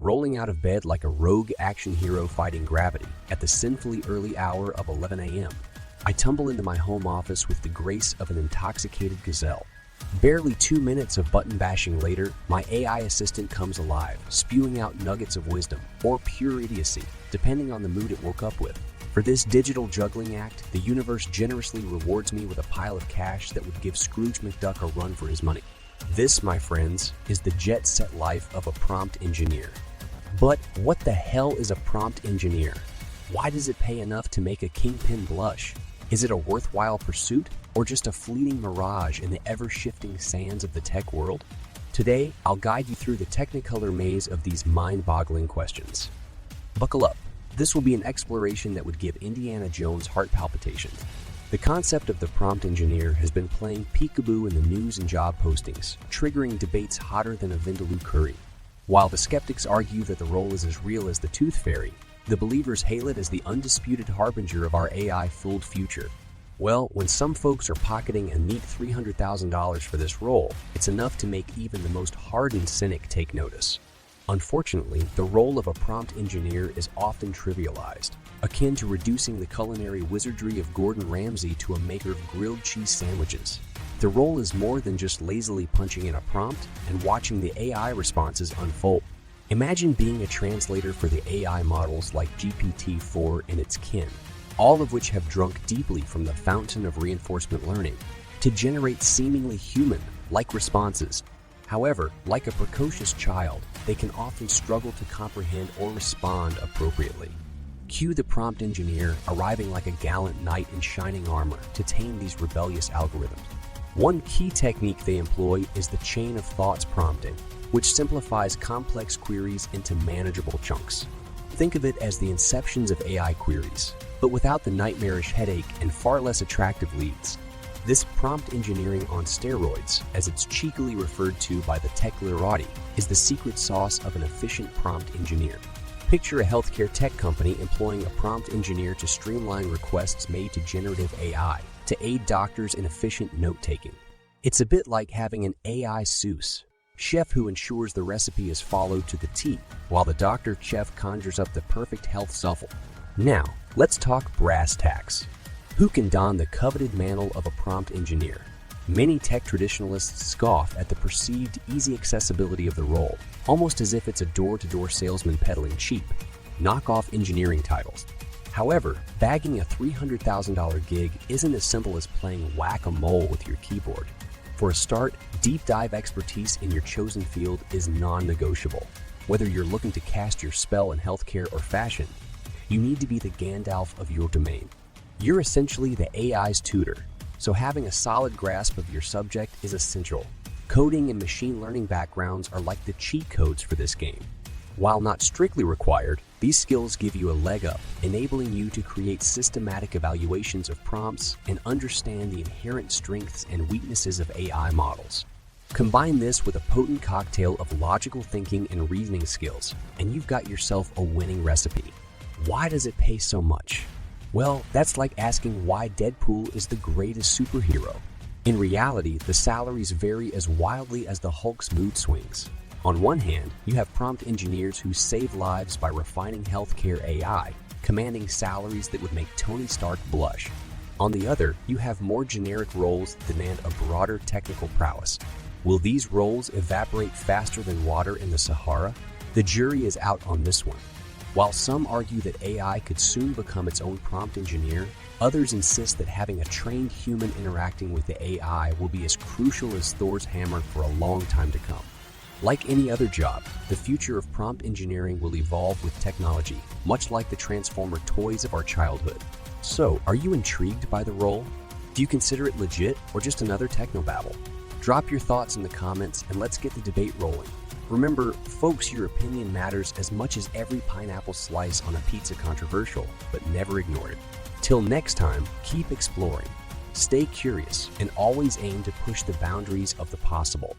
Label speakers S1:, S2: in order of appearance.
S1: rolling out of bed like a rogue action hero fighting gravity at the sinfully early hour of 11 a.m. I tumble into my home office with the grace of an intoxicated gazelle. Barely 2 minutes of button bashing later, my AI assistant comes alive, spewing out nuggets of wisdom, or pure idiocy, depending on the mood it woke up with. For this digital juggling act, the universe generously rewards me with a pile of cash that would give Scrooge McDuck a run for his money. This, my friends, is the jet-set life of a prompt engineer. But what the hell is a prompt engineer? Why does it pay enough to make a kingpin blush? Is it a worthwhile pursuit, or just a fleeting mirage in the ever-shifting sands of the tech world? Today, I'll guide you through the technicolor maze of these mind-boggling questions. Buckle up. This will be an exploration that would give Indiana Jones heart palpitations. The concept of the prompt engineer has been playing peekaboo in the news and job postings, triggering debates hotter than a vindaloo curry. While the skeptics argue that the role is as real as the tooth fairy, the believers hail it as the undisputed harbinger of our AI-fooled future. Well, when some folks are pocketing a neat $300,000 for this role, it's enough to make even the most hardened cynic take notice. Unfortunately, the role of a prompt engineer is often trivialized, akin to reducing the culinary wizardry of Gordon Ramsay to a maker of grilled cheese sandwiches. The role is more than just lazily punching in a prompt and watching the AI responses unfold. Imagine being a translator for the AI models like GPT-4 and its kin, all of which have drunk deeply from the fountain of reinforcement learning to generate seemingly human-like responses. However, like a precocious child, they can often struggle to comprehend or respond appropriately. Cue the prompt engineer arriving like a gallant knight in shining armor to tame these rebellious algorithms. One key technique they employ is the chain of thoughts prompting, which simplifies complex queries into manageable chunks. Think of it as the inceptions of AI queries, but without the nightmarish headache and far less attractive leads. This prompt engineering on steroids, as it's cheekily referred to by the tech literati, is the secret sauce of an efficient prompt engineer. Picture a healthcare tech company employing a prompt engineer to streamline requests made to generative AI to aid doctors in efficient note-taking. It's a bit like having an AI sous chef who ensures the recipe is followed to the T, while the doctor chef conjures up the perfect health shuffle. Now, let's talk brass tacks. Who can don the coveted mantle of a prompt engineer? Many tech traditionalists scoff at the perceived easy accessibility of the role, almost as if it's a door-to-door salesman peddling cheap, knockoff engineering titles. However, bagging a $300,000 gig isn't as simple as playing whack-a-mole with your keyboard. For a start, deep dive expertise in your chosen field is non-negotiable. Whether you're looking to cast your spell in healthcare or fashion, you need to be the Gandalf of your domain. You're essentially the AI's tutor, so having a solid grasp of your subject is essential. Coding and machine learning backgrounds are like the cheat codes for this game. While not strictly required, these skills give you a leg up, enabling you to create systematic evaluations of prompts and understand the inherent strengths and weaknesses of AI models. Combine this with a potent cocktail of logical thinking and reasoning skills, and you've got yourself a winning recipe. Why does it pay so much? Well, that's like asking why Deadpool is the greatest superhero. In reality, the salaries vary as wildly as the Hulk's mood swings. On one hand, you have prompt engineers who save lives by refining healthcare AI, commanding salaries that would make Tony Stark blush. On the other, you have more generic roles that demand a broader technical prowess. Will these roles evaporate faster than water in the Sahara? The jury is out on this one. While some argue that AI could soon become its own prompt engineer, others insist that having a trained human interacting with the AI will be as crucial as Thor's hammer for a long time to come. Like any other job, the future of prompt engineering will evolve with technology, much like the Transformer toys of our childhood. So, are you intrigued by the role? Do you consider it legit or just another technobabble? Drop your thoughts in the comments and let's get the debate rolling. Remember, folks, your opinion matters as much as every pineapple slice on a pizza controversial, but never ignore it. Till next time, keep exploring, stay curious, and always aim to push the boundaries of the possible.